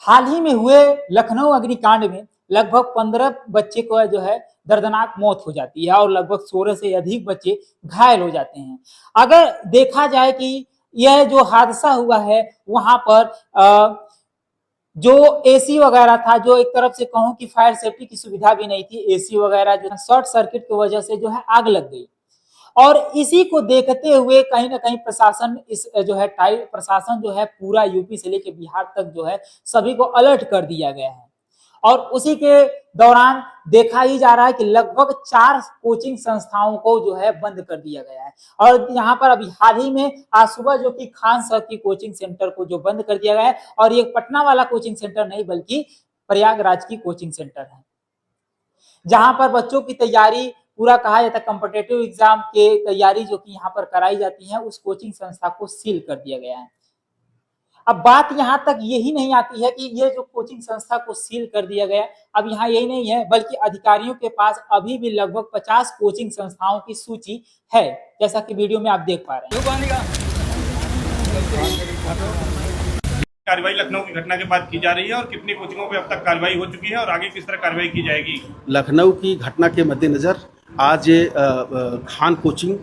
हाल ही में हुए लखनऊ अग्निकांड में लगभग 15 बच्चे को जो है दर्दनाक मौत हो जाती है और लगभग 16 से अधिक बच्चे घायल हो जाते हैं। अगर देखा जाए कि यह जो हादसा हुआ है वहां पर जो एसी वगैरह था, जो एक तरफ से कहूं कि फायर सेफ्टी की सुविधा भी नहीं थी, एसी वगैरह जो शॉर्ट सर्किट की वजह से जो है आग लग गई। और इसी को देखते हुए कहीं ना कहीं प्रशासन इस जो है प्रशासन जो है पूरा यूपी से लेकर बिहार तक जो है सभी को अलर्ट कर दिया गया है। और उसी के दौरान देखा ही जा रहा है कि लगभग 4 कोचिंग संस्थाओं को जो है बंद कर दिया गया है। और यहाँ पर अभी हाल ही में आज सुबह जो कि खान सर की कोचिंग सेंटर को जो बंद कर दिया गया है, और ये पटना वाला कोचिंग सेंटर नहीं बल्कि प्रयागराज की कोचिंग सेंटर है, जहां पर बच्चों की तैयारी पूरा कहा जाता है कॉम्पिटिटिव एग्जाम के तैयारी जो कि यहाँ पर कराई जाती है, उस कोचिंग संस्था को सील कर दिया गया है। अब बात यहाँ तक यही नहीं आती है कि ये जो कोचिंग संस्था को सील कर दिया गया, अब यहाँ यही नहीं है बल्कि अधिकारियों के पास अभी भी लगभग 50 कोचिंग संस्थाओं की सूची है, जैसा कि वीडियो में आप देख पा रहे हैं। कार्रवाई लखनऊ की घटना के बाद की जा रही है और कितनी कोचिंगों पे अब तक कार्रवाई हो चुकी है और आगे किस तरह कार्रवाई की जाएगी? लखनऊ की घटना के मद्देनजर आज खान कोचिंग,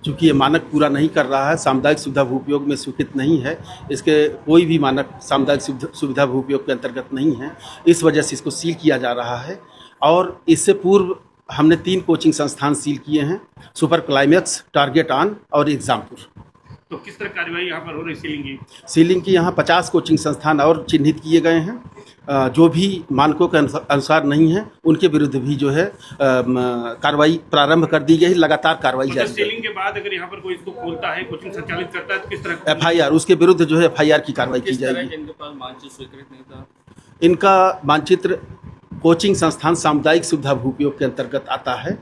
चूँकि ये मानक पूरा नहीं कर रहा है, सामुदायिक सुविधा भूपयोग में स्वीकृत नहीं है, इसके कोई भी मानक सामुदायिक सुविधा भूपयोग के अंतर्गत नहीं है, इस वजह से इसको सील किया जा रहा है। और इससे पूर्व हमने 3 कोचिंग संस्थान सील किए हैं, सुपर क्लाइमैक्स, टारगेट ऑन और एग्जामपुर। तो किस तरह कार्रवाई यहाँ पर हो रही सीलिंग की? सीलिंग की यहाँ 50 कोचिंग संस्थान और चिन्हित किए गए हैं, जो भी मानकों के अनुसार नहीं है उनके विरुद्ध भी जो है कार्रवाई प्रारंभ कर दी गई, लगातार कार्रवाई जारी है। सीलिंग के बाद अगर यहाँ पर कोई इसको खोलता है, कोचिंग संचालित करता है, तो किस तरह FIR, उसके विरुद्ध जो है FIR की कार्रवाई की जाएगी। इनके पास मानचित्र स्वीकृत नहीं था? इनका मानचित्र कोचिंग संस्थान सामुदायिक सुविधा भूपयोग के अंतर्गत आता है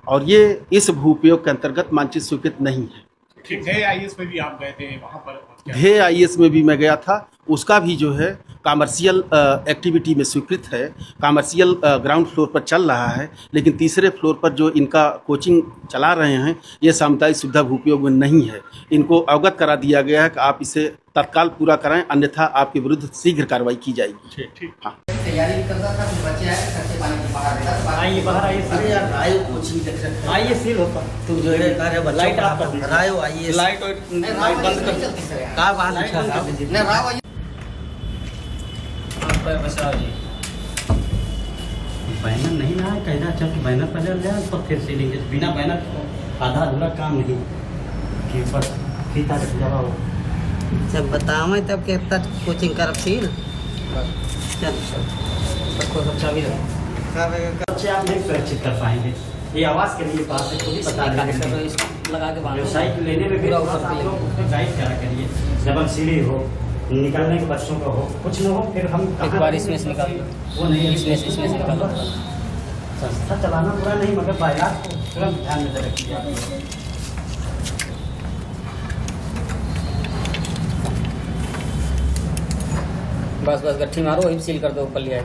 और ये इस भूपयोग के अंतर्गत मानचित्र स्वीकृत नहीं है। ध्येय IAS में भी आप गए थे, वहाँ पर ध्येय IAS में भी मैं गया था, उसका भी जो है कमर्शियल एक्टिविटी में स्वीकृत है, कमर्शियल ग्राउंड फ्लोर पर चल रहा है, लेकिन तीसरे फ्लोर पर जो इनका कोचिंग चला रहे हैं ये सामुदायिक सुविधा भूपयोग में नहीं है। इनको अवगत करा दिया गया है कि आप इसे तत्काल पूरा कराएं, अन्यथा आपके विरुद्ध शीघ्र कार्रवाई की जाएगी। ठीक। हाँ, तैयारी करता था, बच्चे आए खर्चे पानी के बाहर रहता, आइए बाहर आइए, अरे यार रायो कोचिंग देख सकते हैं, आइए सील होता तुम जो है कार्य बच्चों लाइट को ऑफ कर दीजिए। रायो आइए, लाइट और लाइट बंद कर का बाहर लिखा है नहीं राव आइए, आप बचाओ जी। बैनर नहीं ना है, कहना चल कि बैनर पहले ले आए, तो फिर सीलिंग बिना बैनर आधा अधूरा काम नहीं कि ऊपर फीता जगह हो। जब बताओ तब के तक कोचिंग कर सील चल सबको सब चाबी बच्चे आप नहीं सुरक्षित कर पाएंगे, ये आवाज़ के लिए पास है, खुद ही बता देंगे। लगा के व्यवसाय लेने में भी आप लोग उसको गाइड करा करिए, जब सीढ़ी हो, निकलने के बच्चों का हो, कुछ न हो, फिर हम एक बार इसमें से निकाल वो नहीं, इसमें से निकाल संस्था चलाना पूरा नहीं, मगर बाजार को तुरंत ध्यान में रखिए। बस गट्ठी मारो, वही सील कर दो, ऊपर लिया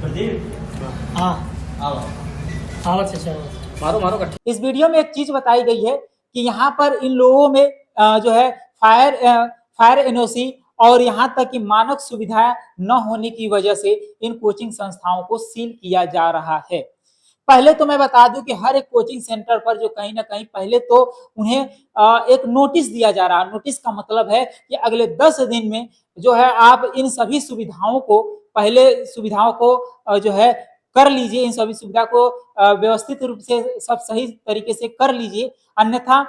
मारो गट्ठी। इस वीडियो में एक चीज बताई गई है कि यहाँ पर इन लोगों में जो है फायर एनओसी और यहाँ तक कि मानक सुविधाएं न होने की वजह से इन कोचिंग संस्थाओं को सील किया जा रहा है। पहले तो मैं बता दूं कि हर एक कोचिंग सेंटर पर जो कहीं ना कहीं पहले तो उन्हें एक नोटिस दिया जा रहा है। नोटिस का मतलब है कि अगले 10 दिन में जो है आप इन सभी सुविधाओं को जो है कर लीजिए, इन सभी सुविधा को व्यवस्थित रूप से सब सही तरीके से कर लीजिए, अन्यथा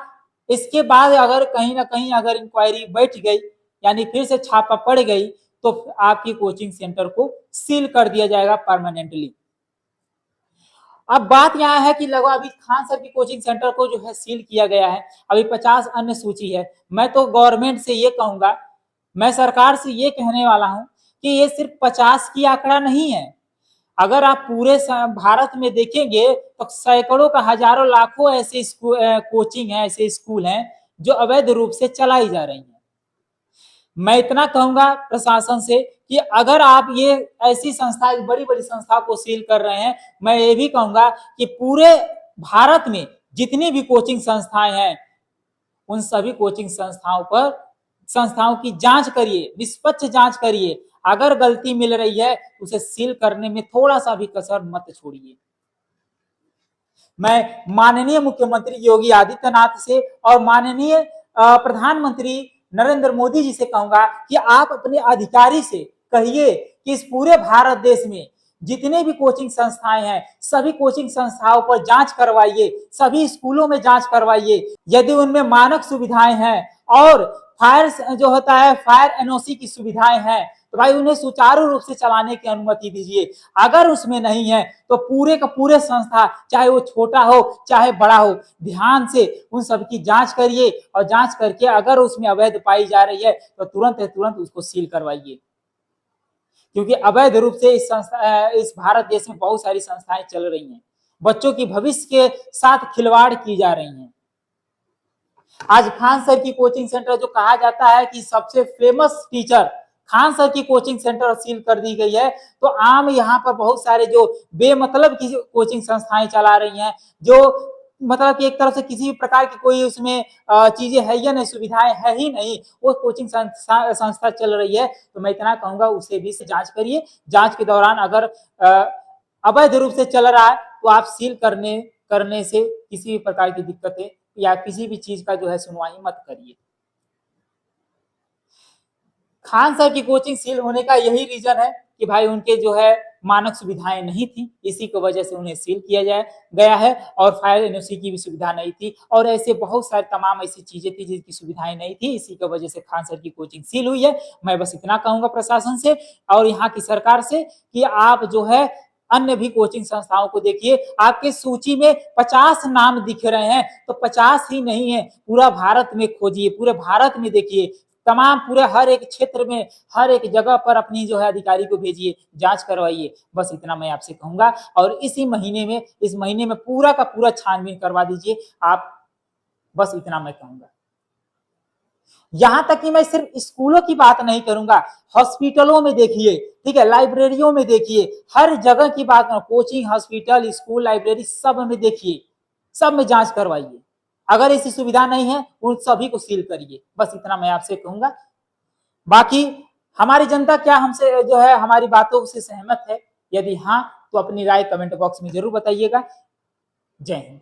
इसके बाद अगर कहीं ना कहीं अगर इंक्वायरी बैठ गई यानी फिर से छापा पड़ गई तो आपकी कोचिंग सेंटर को सील कर दिया जाएगा परमानेंटली। अब बात यहाँ है कि लगभग अभी खान सर की कोचिंग सेंटर को जो है सील किया गया है, अभी 50 अन्य सूची है। मैं तो गवर्नमेंट से ये कहूंगा, मैं सरकार से ये कहने वाला हूं कि ये सिर्फ 50 की आंकड़ा नहीं है। अगर आप पूरे भारत में देखेंगे तो सैकड़ों का, हजारों, लाखों ऐसे कोचिंग है, ऐसे स्कूल हैं जो अवैध रूप से चलाई जा रही हैं। मैं इतना कहूंगा प्रशासन से कि अगर आप ये ऐसी संस्था, बड़ी बड़ी संस्था को सील कर रहे हैं, मैं ये भी कहूंगा कि पूरे भारत में जितनी भी कोचिंग संस्थाएं हैं उन सभी कोचिंग संस्थाओं की जांच करिए, निष्पक्ष जांच करिए। अगर गलती मिल रही है तो उसे सील करने में थोड़ा सा भी कसर मत छोड़िए। मैं माननीय मुख्यमंत्री योगी आदित्यनाथ से और माननीय प्रधानमंत्री नरेंद्र मोदी जी से कहूंगा कि आप अपने अधिकारी से कहिए कि इस पूरे भारत देश में जितने भी कोचिंग संस्थाएं हैं सभी कोचिंग संस्थाओं पर जांच करवाइए, सभी स्कूलों में जांच करवाइए। यदि उनमें मानक सुविधाएं हैं और फायर जो होता है फायर एनओसी की सुविधाएं हैं तो भाई उन्हें सुचारू रूप से चलाने की अनुमति दीजिए। अगर उसमें नहीं है तो पूरे का पूरे संस्था चाहे वो छोटा हो चाहे बड़ा हो ध्यान से उन सब की जांच करिए और जांच करके अगर उसमें अवैध पाई जा रही है तो तुरंत उसको सील करवाइए। क्योंकि अवैध रूप से इस भारत देश में बहुत सारी संस्थाएं चल रही हैं, बच्चों की भविष्य के साथ खिलवाड़ की जा रही हैं। आज खान सर की कोचिंग सेंटर जो कहा जाता है कि सबसे फेमस टीचर खान सर की कोचिंग सेंटर सील कर दी गई है, तो आम यहाँ पर बहुत सारे जो बेमतलब की कोचिंग संस्थाएं चला रही हैं, जो मतलब कि एक तरफ से किसी भी प्रकार की कोई उसमें चीजें है या नहीं, सुविधाएं है ही नहीं, वो कोचिंग संस्था चल रही है। तो मैं इतना कहूंगा उसे भी जांच करिए। जांच के दौरान अगर अवैध रूप से चल रहा है तो आप सील करने से किसी भी प्रकार की दिक्कतें या किसी भी चीज का जो है सुनवाई मत करिए। खान सर की कोचिंग सील होने का यही रीजन है कि भाई उनके जो है मानक सुविधाएं नहीं थी, इसी की वजह से उन्हें सील किया गया है। और फायर एनओसी की भी सुविधा नहीं थी और ऐसे बहुत सारे तमाम ऐसी चीजें थी जिनकी सुविधाएं नहीं थी, इसी की वजह से खान सर की कोचिंग सील हुई है। मैं बस इतना कहूंगा प्रशासन से और यहाँ की सरकार से कि आप जो है अन्य भी कोचिंग संस्थाओं को देखिए। आपके सूची में 50 नाम दिख रहे हैं तो 50 ही नहीं है, पूरा भारत में खोजिए, पूरे भारत में देखिए, तमाम पूरे हर एक क्षेत्र में हर एक जगह पर अपनी जो है अधिकारी को भेजिए, जांच करवाइए। बस इतना मैं आपसे कहूंगा और इस महीने में पूरा का पूरा छानबीन करवा दीजिए आप। बस इतना मैं कहूंगा। यहां तक कि मैं सिर्फ स्कूलों की बात नहीं करूंगा, हॉस्पिटलों में देखिए, ठीक है, लाइब्रेरियों में देखिए, हर जगह की बात करूं, कोचिंग, हॉस्पिटल, स्कूल, लाइब्रेरी सब में देखिए, सब में जांच करवाइए। अगर ऐसी सुविधा नहीं है उन सभी को सील करिए। बस इतना मैं आपसे कहूंगा। बाकी हमारी जनता क्या हमसे जो है हमारी बातों से सहमत है? यदि हाँ तो अपनी राय कमेंट बॉक्स में जरूर बताइएगा। जय हिंद।